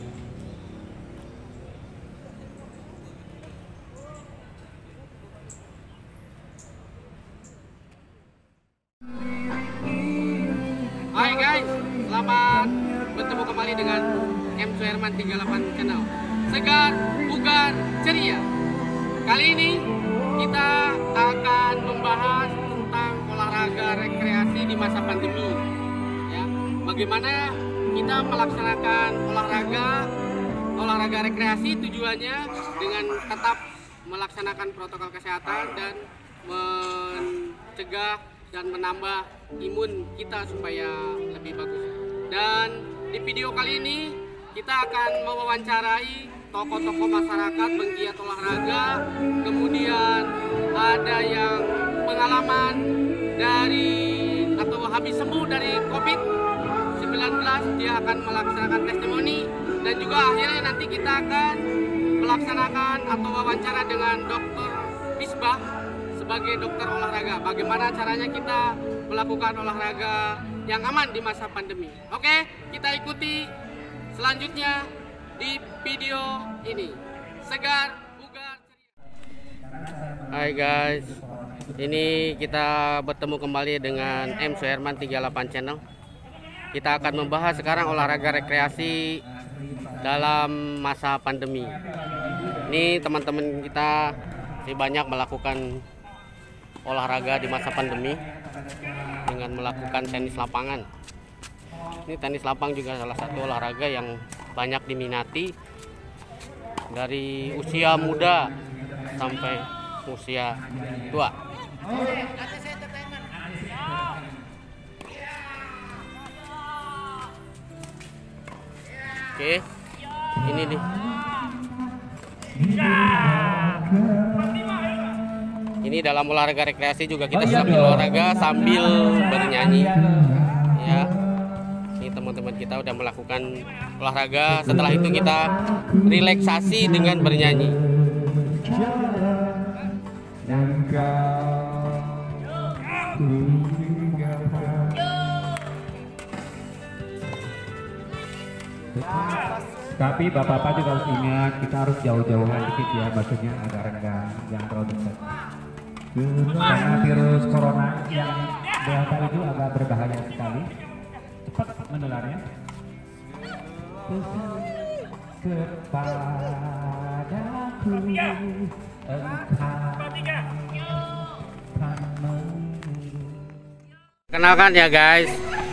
Hai guys, selamat bertemu kembali dengan M. Suherman 38 Channel. Segar, bugar, ceria. Kali ini kita akan membahas tentang olahraga rekreasi di masa pandemi. Ya, bagaimana kita melaksanakan olahraga rekreasi, tujuannya dengan tetap melaksanakan protokol kesehatan dan mencegah dan menambah imun kita supaya lebih bagus. Dan di video kali ini kita akan mewawancarai tokoh-tokoh masyarakat penggiat olahraga, kemudian ada yang pengalaman dari atau habis sembuh dari COVID-19, dia akan melaksanakan testimoni, dan juga akhirnya nanti kita akan melaksanakan atau wawancara dengan Dr. Misbah sebagai dokter olahraga. Bagaimana caranya kita melakukan olahraga yang aman di masa pandemi. Oke, kita ikuti selanjutnya di video ini. Segar, bugar, ceria. Hai guys, ini kita bertemu kembali dengan M. Suherman 38 Channel. Kita akan membahas sekarang olahraga rekreasi dalam masa pandemi. Ini teman-teman kita masih banyak melakukan olahraga di masa pandemi dengan melakukan tenis lapangan. Ini tenis lapang juga salah satu olahraga yang banyak diminati dari usia muda sampai usia tua. Oke, ini nih. Ini dalam olahraga rekreasi juga kita sambil olahraga sambil bernyanyi. Ya, ini teman-teman kita udah melakukan olahraga. Setelah itu kita relaksasi dengan bernyanyi. Tapi bapak-bapak juga harus ingat, kita harus jauh-jauhan dikit ya, maksudnya agak renggang, jangan terlalu dekat. Karena virus corona yang Delta itu agak berbahaya sekali, cepat menularnya. Kepadaku Kenalkan ya guys,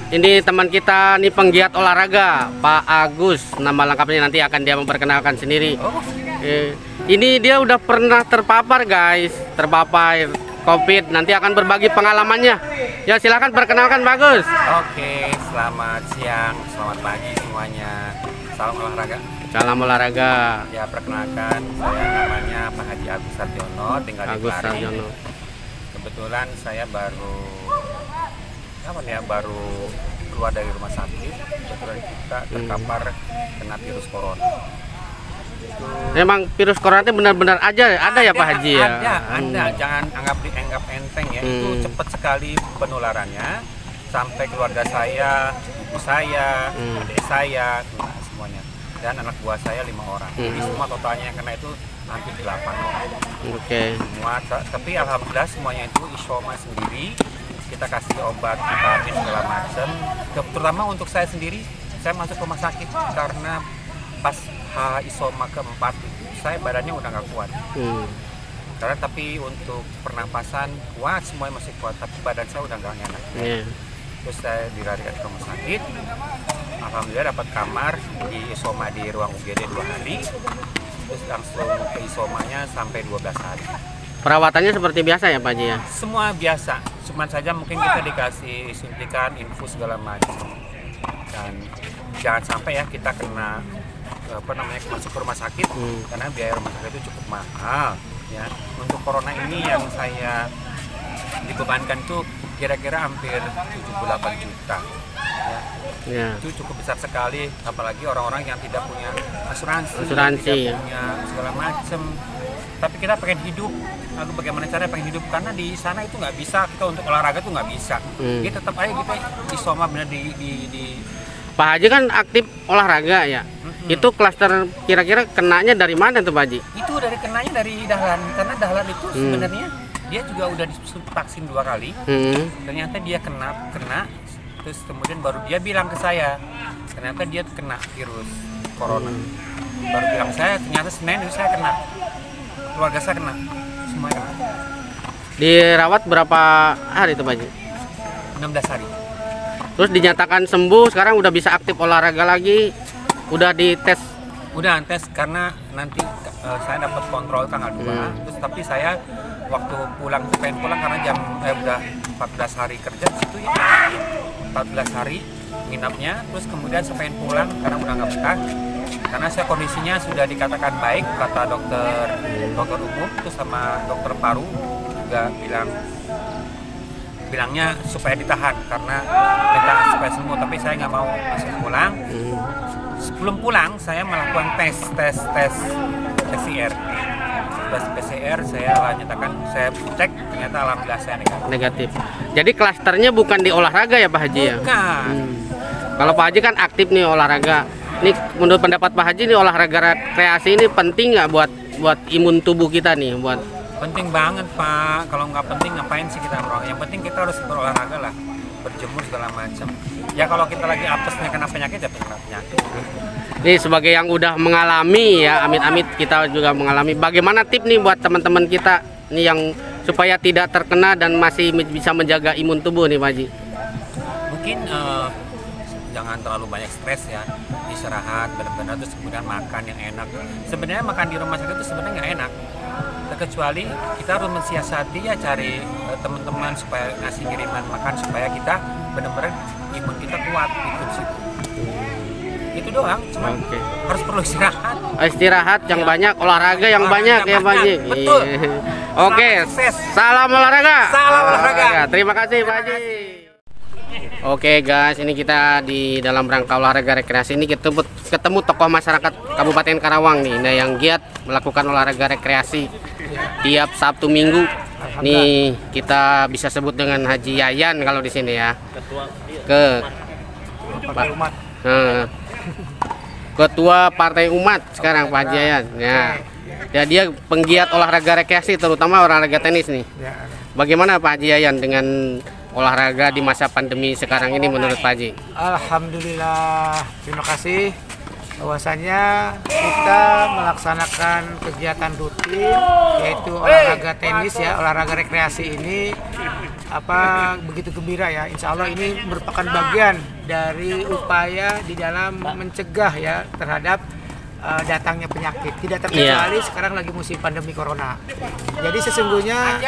ini teman kita nih penggiat olahraga, Pak Agus. Nama lengkapnya nanti akan dia memperkenalkan sendiri. Ini dia udah pernah terpapar guys, terpapar COVID. Nanti akan berbagi pengalamannya. Ya silakan perkenalkan Pak Agus. Oke, selamat siang, selamat pagi semuanya. Salam olahraga. Salam olahraga. Ya perkenalkan, saya namanya Pak Haji Agus Sarjono, tinggal di Kelari. Kebetulan saya baru keluar dari rumah sakit. Kebetulan kita terpapar kena virus corona. Memang virus corona itu benar-benar ada ya Pak Haji ya? Ada. Jangan dianggap enteng ya. Itu cepat sekali penularannya. Sampai keluarga saya, ibu saya, adik saya, semuanya. Dan anak buah saya 5 orang. Jadi semua totalnya yang kena itu hampir 8 orang. Oke. Semua, tapi alhamdulillah semuanya itu isolasi sendiri. Kita kasih obat, vitamin segala macam. Terutama untuk saya sendiri, saya masuk rumah sakit karena pas isoma keempat itu saya badannya udah nggak kuat. Karena tapi untuk pernapasan kuat, semuanya masih kuat, tapi badan saya udah nggak enak. Terus saya dilarikan ke rumah sakit. Alhamdulillah dapat kamar di isoma di ruang UGD 2 hari. Terus langsung ke isomanya sampai 12 hari. Perawatannya seperti biasa ya Pak Haji ya? Semua biasa, cuman saja mungkin kita dikasih suntikan, infus segala macam. Dan jangan sampai ya kita kena masuk ke rumah sakit karena biaya rumah sakit itu cukup mahal ya. Untuk corona ini yang saya dibebankan tuh kira-kira hampir 78 juta ya. Itu cukup besar sekali, apalagi orang-orang yang tidak punya asuransi. Tidak punya segala macam. Tapi kita pengen hidup. Lalu bagaimana caranya pengen hidup? Karena di sana itu nggak bisa, kita untuk olahraga tuh nggak bisa. Jadi tetap aja kita isoma benar di Pak Haji kan aktif olahraga ya. Itu klaster kira-kira kenanya dari mana tuh Pak Haji? Itu kenanya dari dahlan, karena dahlan itu sebenarnya dia juga udah divaksin 2 kali. Ternyata dia kena, terus kemudian baru dia bilang ke saya, ternyata dia kena virus corona. Baru bilang saya, ternyata Senin itu saya kena, keluarga saya kena, semua kena. Dirawat berapa hari tuh Pak Haji? 16 hari. Terus dinyatakan sembuh, sekarang udah bisa aktif olahraga lagi, udah dites. Udah tes karena nanti saya dapat kontrol tanggal 2. Terus tapi saya waktu pengen pulang karena udah 14 hari kerja di situ ya. 14 hari nginapnya, terus kemudian saya pengen pulang karena udah nggak betah. Karena saya kondisinya sudah dikatakan baik kata dokter umum, terus sama dokter paru juga bilangnya supaya ditahan karena supaya sembuh, tapi saya nggak mau langsung pulang. Sebelum pulang saya melakukan tes PCR. Tes PCR saya nyatakan, saya cek ternyata alhamdulillah saya negatif. Jadi klasternya bukan di olahraga ya Pak Haji ya? Bukan. Kalau Pak Haji kan aktif nih olahraga. Ini menurut pendapat Pak Haji nih olahraga rekreasi ini penting nggak buat imun tubuh kita nih? Penting banget Pak. Kalau nggak penting ngapain sih kita berolahraga? Yang penting kita harus berolahraga lah, berjemur segala macam. Ya kalau kita lagi apesnya kena penyakit ya kena penyakit. Ini sebagai yang udah mengalami ya, amit-amit kita juga mengalami. Bagaimana tip nih buat teman-teman kita nih yang supaya tidak terkena dan masih bisa menjaga imun tubuh nih Pak Haji? Mungkin jangan terlalu banyak stres ya, istirahat benar-benar, terus kemudian makan yang enak. Sebenarnya makan di rumah sakit itu sebenarnya nggak enak, kecuali kita harus mensiasati ya, cari teman-teman supaya ngasih kiriman makan supaya kita benar-benar imun kita kuat itu situ. Itu doang, cuma harus perlu istirahat. Istirahat yang banyak, olahraga yang banyak ya Pak Haji. Betul. Oke, salam olahraga. Salam olahraga. Terima kasih Pak Haji. Oke guys, ini kita di dalam rangka olahraga rekreasi ini ketemu tokoh masyarakat Kabupaten Karawang nih, nah yang giat melakukan olahraga rekreasi tiap Sabtu Minggu. Nih kita bisa sebut dengan Haji Yayan kalau di sini ya. Ketua Partai Umat sekarang Pak Haji Yayan. Ya dia penggiat olahraga rekreasi terutama olahraga tenis nih. Bagaimana Pak Haji Yayan dengan olahraga di masa pandemi sekarang ini menurut Pak Haji? Alhamdulillah, terima kasih. Bahwasanya kita melaksanakan kegiatan rutin yaitu olahraga tenis ya, olahraga rekreasi ini begitu gembira ya. Insya Allah ini merupakan bagian dari upaya di dalam mencegah ya terhadap datangnya penyakit. Tidak terkecuali sekarang lagi musim pandemi corona. Jadi sesungguhnya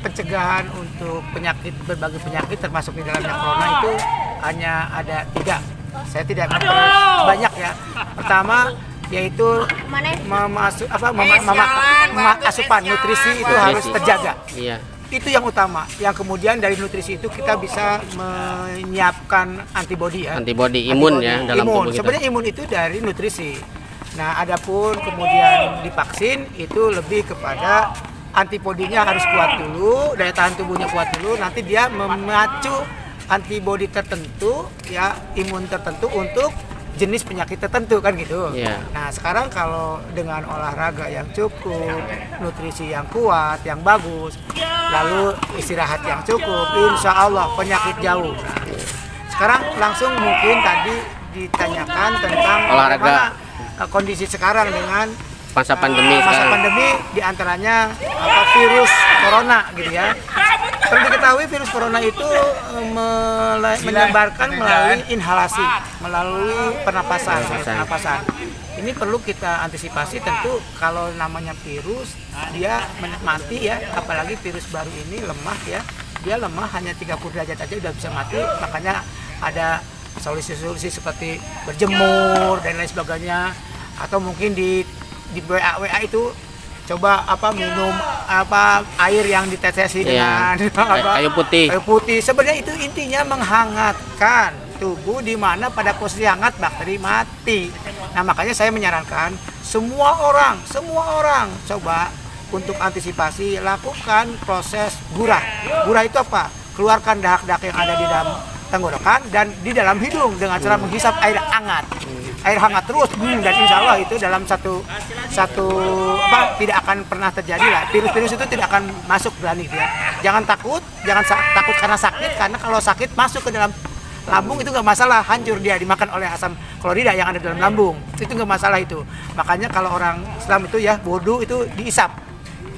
pencegahan untuk berbagai penyakit termasuk di dalamnya corona itu hanya ada 3. Saya tidak banyak ya. Pertama yaitu asupan nutrisi itu harus terjaga. Itu yang utama. Yang kemudian dari nutrisi itu kita bisa menyiapkan antibodi ya. Antibodi imun ya dalam tubuh kita. Sebenarnya imun itu dari nutrisi. Nah, adapun kemudian divaksin itu lebih kepada antibodinya harus kuat dulu, daya tahan tubuhnya kuat dulu, nanti dia memacu antibodi tertentu ya, imun tertentu untuk jenis penyakit tertentu kan gitu. Nah sekarang kalau dengan olahraga yang cukup, nutrisi yang kuat, yang bagus, lalu istirahat yang cukup, insya Allah penyakit jauh. Nah, sekarang langsung mungkin tadi ditanyakan tentang olahraga kondisi sekarang dengan masa pandemi diantaranya virus corona gitu ya. Perlu diketahui virus corona itu menyebarkan melalui inhalasi, melalui pernapasan. Ini perlu kita antisipasi. Tentu kalau namanya virus dia mati ya, apalagi virus baru ini lemah ya. Dia lemah hanya 30 derajat aja udah bisa mati. Makanya ada solusi-solusi seperti berjemur dan lain sebagainya, atau mungkin di WA itu coba minum air yang ditetesi dengan kayu putih. Sebenarnya itu intinya menghangatkan tubuh di mana pada posisi hangat bakteri mati. Nah, makanya saya menyarankan semua orang coba untuk antisipasi lakukan proses gurah. Gurah itu apa? Keluarkan dahak-dahak yang ada di dalam tenggorokan dan di dalam hidung dengan cara menghisap air hangat. Air hangat terus dan insya Allah itu dalam satu tidak akan pernah terjadi lah. Virus-virus itu tidak akan masuk berani dia. Jangan takut karena sakit, karena kalau sakit masuk ke dalam lambung itu nggak masalah, hancur dia dimakan oleh asam klorida yang ada dalam lambung. Itu nggak masalah itu. Makanya kalau orang Islam itu ya wudu itu diisap.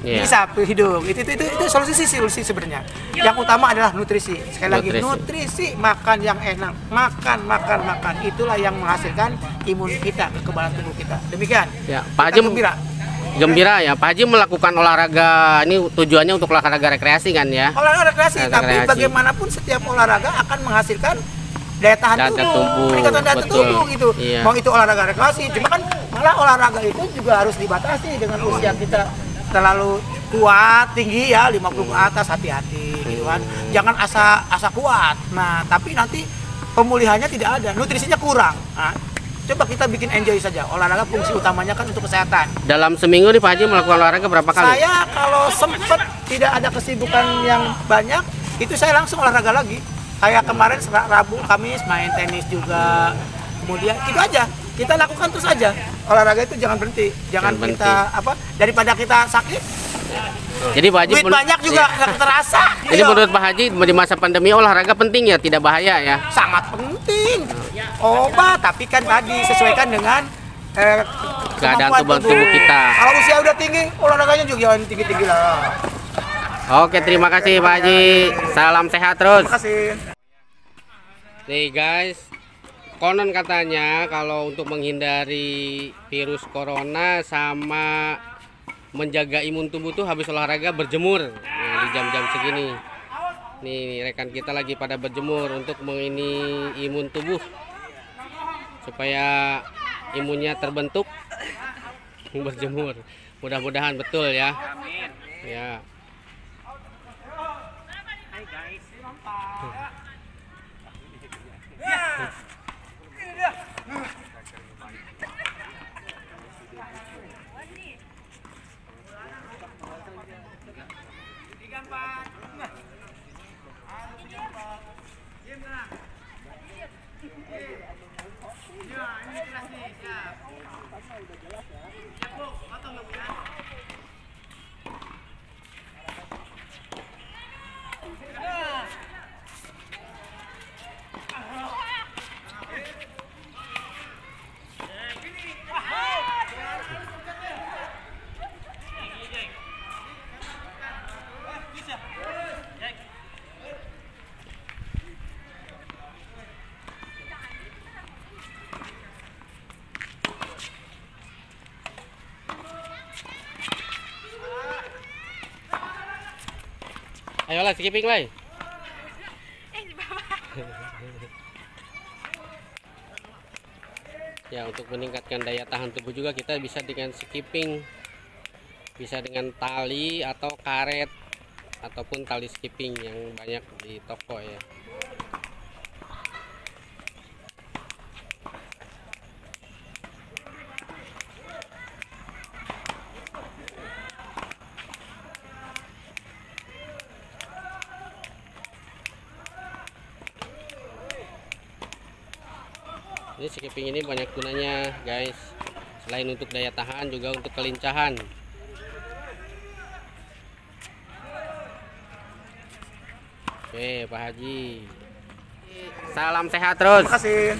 Diisap ke hidung. Itu solusi sebenarnya. Yang utama adalah nutrisi. Sekali lagi nutrisi, makan yang enak. Makan. Itulah yang menghasilkan imun kita, kekebalan tubuh kita. Demikian. Ya, Pak Haji gembira ya. Pak Haji melakukan olahraga ini tujuannya untuk olahraga rekreasi kan ya? Olahraga rekreasi, tapi bagaimanapun setiap olahraga akan menghasilkan daya tahan tubuh, peningkatan daya tubuh gitu. Iya. Mau itu olahraga rekreasi, cuma kan malah olahraga itu juga harus dibatasi dengan usia kita terlalu kuat, tinggi ya, 50 ke atas, hati-hati gitu kan. Jangan asa kuat. Nah, tapi nanti pemulihannya tidak ada, nutrisinya kurang. Nah, coba kita bikin enjoy saja. Olahraga fungsi utamanya kan untuk kesehatan. Dalam seminggu nih Pak Haji melakukan olahraga berapa kali? Saya kalau sempat tidak ada kesibukan yang banyak, itu saya langsung olahraga lagi. Kayak kemarin Rabu, Kamis main tenis juga. Kemudian itu aja. Kita lakukan terus aja. Olahraga itu jangan berhenti. Jangan kita daripada kita sakit. Jadi Pak Haji duit banyak juga nggak terasa. Jadi menurut Pak Haji di masa pandemi olahraga penting ya, tidak bahaya ya? Sangat penting. Tapi kan tadi sesuaikan dengan keadaan tubuh kita. Kalau usia udah tinggi, olahraganya juga jangan tinggi-tinggi lah. Oke, terima kasih Pak Haji. Salam sehat terus. Terima kasih. Nih guys, konon katanya kalau untuk menghindari virus corona sama menjaga imun tubuh tuh habis olahraga berjemur. Nah, di jam-jam segini. Nih rekan kita lagi pada berjemur untuk mengini imun tubuh supaya imunnya terbentuk. Berjemur. Mudah-mudahan betul ya. Ya. Ayolah skipping lah. Ya, untuk meningkatkan daya tahan tubuh juga kita bisa dengan skipping, bisa dengan tali atau karet ataupun tali skipping yang banyak di toko ya. Ini skipping ini banyak gunanya guys, selain untuk daya tahan juga untuk kelincahan. Oke Pak Haji, salam sehat terus. Terima kasih.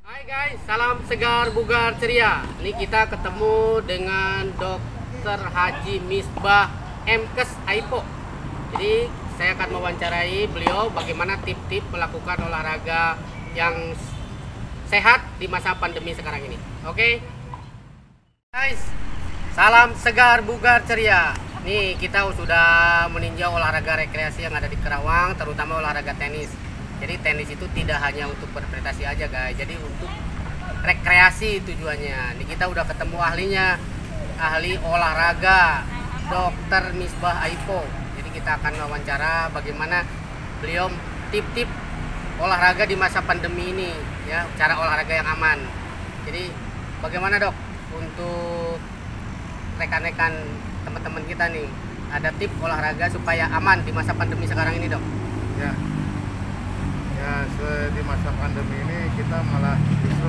Hai guys, salam segar bugar ceria. Ini kita ketemu dengan Dr. Haji Misbah Mkes Aipo. Jadi saya akan mewawancarai beliau bagaimana tip-tip melakukan olahraga yang sehat di masa pandemi sekarang ini. Oke guys, salam segar bugar ceria. Nih kita sudah meninjau olahraga rekreasi yang ada di Kerawang, terutama olahraga tenis. Jadi tenis itu tidak hanya untuk berprestasi aja guys, jadi untuk rekreasi tujuannya. Nih kita udah ketemu ahlinya, ahli olahraga Dr. Misbah Aipo. Jadi kita akan wawancara bagaimana beliau tip-tip olahraga di masa pandemi ini ya, cara olahraga yang aman. Jadi bagaimana dok untuk rekan-rekan teman-teman kita nih, ada tip olahraga supaya aman di masa pandemi sekarang ini dok? Ya. Ya, di masa pandemi ini kita malah justru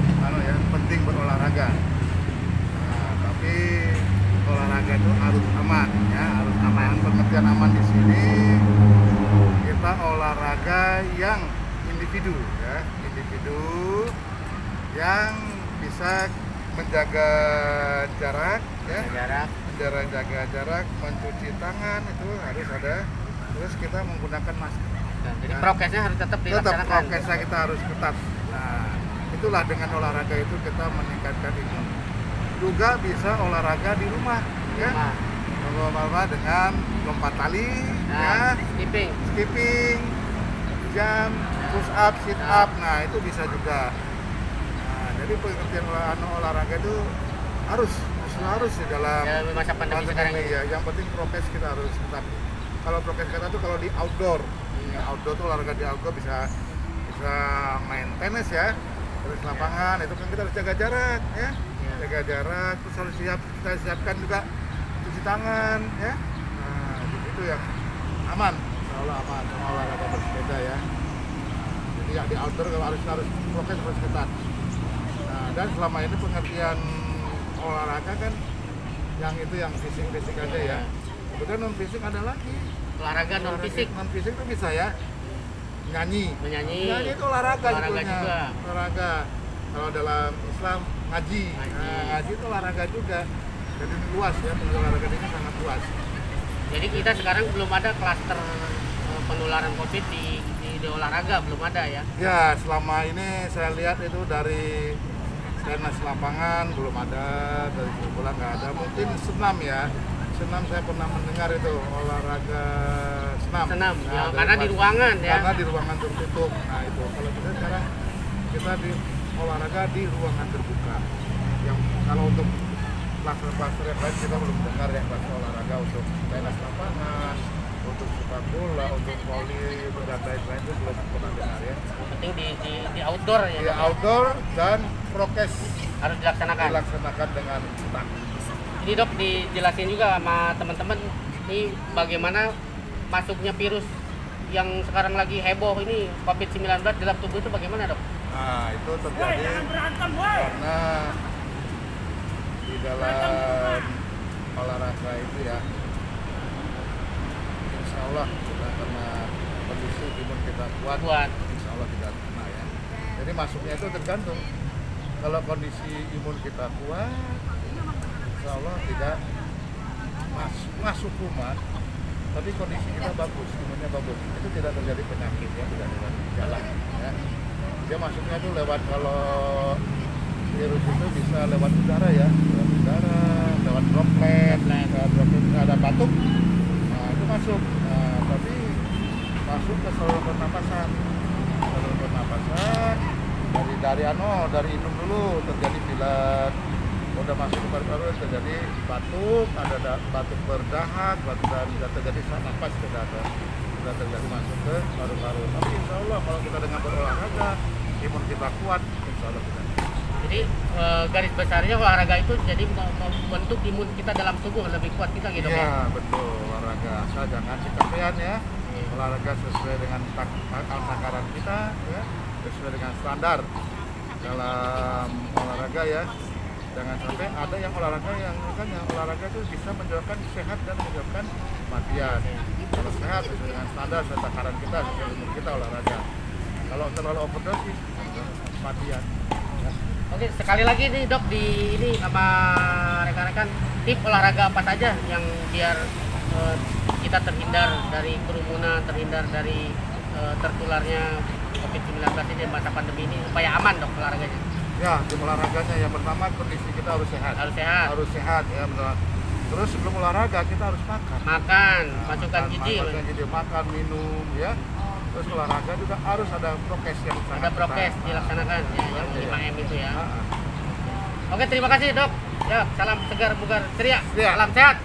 penting berolahraga. Nah, tapi olahraga itu harus aman, ya, harus aman. Pengertian aman di sini kita olahraga yang individu, ya, individu yang bisa menjaga jarak, ya, jaga jarak, mencuci tangan itu harus ada. Terus kita menggunakan masker. Jadi prokesnya harus tetap dilaksanakan. Tetap prokesnya kita harus ketat. Nah, itulah dengan olahraga itu kita meningkatkan imun. Juga bisa olahraga di rumah, ya. Olahraga dengan lompat tali, ya, skipping, jump, push up, sit up. Nah, itu bisa juga. Nah, jadi pengertian olahraga itu harus di dalam masa pandemi sekarang ini. Ya. Yang penting prokes kita harus tetap. Kalau prokes kita tuh kalau di outdoor, outdoor tuh olahraga di outdoor bisa main tenis, ya, terus lapangan, itu kan kita harus jaga jarak, ya, jaga jarak, terus harus kita siapkan juga cuci tangan, ya. Nah, itu yang aman, insya aman sama olahraga bersepeda, ya. Jadi yang di outdoor kalau harus prokes harus ketat. Nah, dan selama ini pengertian olahraga kan yang itu yang fisik aja, ya. Kemudian non fisik ada lagi. Olahraga non fisik itu bisa, ya, menyanyi itu olahraga juga. Olahraga. Kalau dalam Islam ngaji. Nah, ngaji itu olahraga juga. Jadi luas, ya, olahraga ini sangat luas. Jadi kita sekarang belum ada klaster penularan COVID di olahraga, belum ada, ya? Ya, selama ini saya lihat itu dari tenis lapangan belum ada, dari bola nggak ada. Mungkin senam, ya. Senam saya pernah mendengar itu olahraga senam. Nah, ya, karena di ruangan, ya. Karena di ruangan tertutup. Nah, itu kalau kita sekarang kita di olahraga di ruangan terbuka. Yang kalau untuk klaster yang lain kita belum dengar, ya, klaster olahraga untuk tenis lapangan, untuk sepak bola, untuk voli dan lain-lain itu belum pernah dengar, ya. Penting di outdoor, ya. Di outdoor dan prokes harus dilaksanakan dengan ketat. Ini Dok dijelasin juga sama teman-teman ini bagaimana masuknya virus yang sekarang lagi heboh ini COVID-19 dalam tubuh itu bagaimana, Dok? Nah, itu terjadi karena di dalam olahraga itu, ya, insya Allah kita karena kondisi imun kita kuat, insya Allah tidak kena, ya. Jadi masuknya itu tergantung. Kalau kondisi imun kita kuat, insya Allah tidak masuk rumah, tapi kondisi kita bagus, imunnya bagus, itu tidak terjadi penyakit, ya, tidak terjadi gejala, ya. Dia masuknya itu lewat, kalau virus itu bisa lewat udara, ya, lewat droplet, ada batuk, nah itu masuk. Nah, tapi masuk ke saluran pernapasan, dari hidung dulu terjadi pilek. Udah masuk ke paru-paru terjadi batuk, ada batuk berdahak, sudah terjadi sesak nafas, sudah terjadi masuk ke paru-paru. Tapi insya Allah kalau kita dengan berolahraga, imun kita kuat, insya Allah kita. Jadi garis besarnya olahraga itu jadi membentuk imun kita dalam tubuh lebih kuat kita, gitu, ya? Iya, betul, olahraga asal jangan kecapean, ya. Olahraga sesuai dengan takaran kita, ya, sesuai dengan standar dalam olahraga, ya. Jangan sampai ada yang olahraga yang olahraga itu bisa menyebabkan sehat dan menyebabkan kematian. Kalau sehat sesuai dengan standar takaran kita, sesuai umur kita olahraga. Kalau terlalu overdosis, kematian. Ya. Oke, sekali lagi nih Dok, di ini sama rekan-rekan tip olahraga apa saja yang biar kita terhindar dari kerumunan, terhindar dari tertularnya COVID-19 ini masa pandemi ini supaya aman, Dok, olahraganya. Ya, tim olahraganya yang pertama kondisi kita harus sehat. Harus sehat, ya, benar. Terus sebelum olahraga kita harus makan. Masukkan gizi, makan, minum, ya. Terus olahraga juga harus ada prokes yang dilaksanakan, ya, yang 5M itu, ya. Oke, terima kasih, Dok. Ya, salam segar bugar ceria. Salam sehat.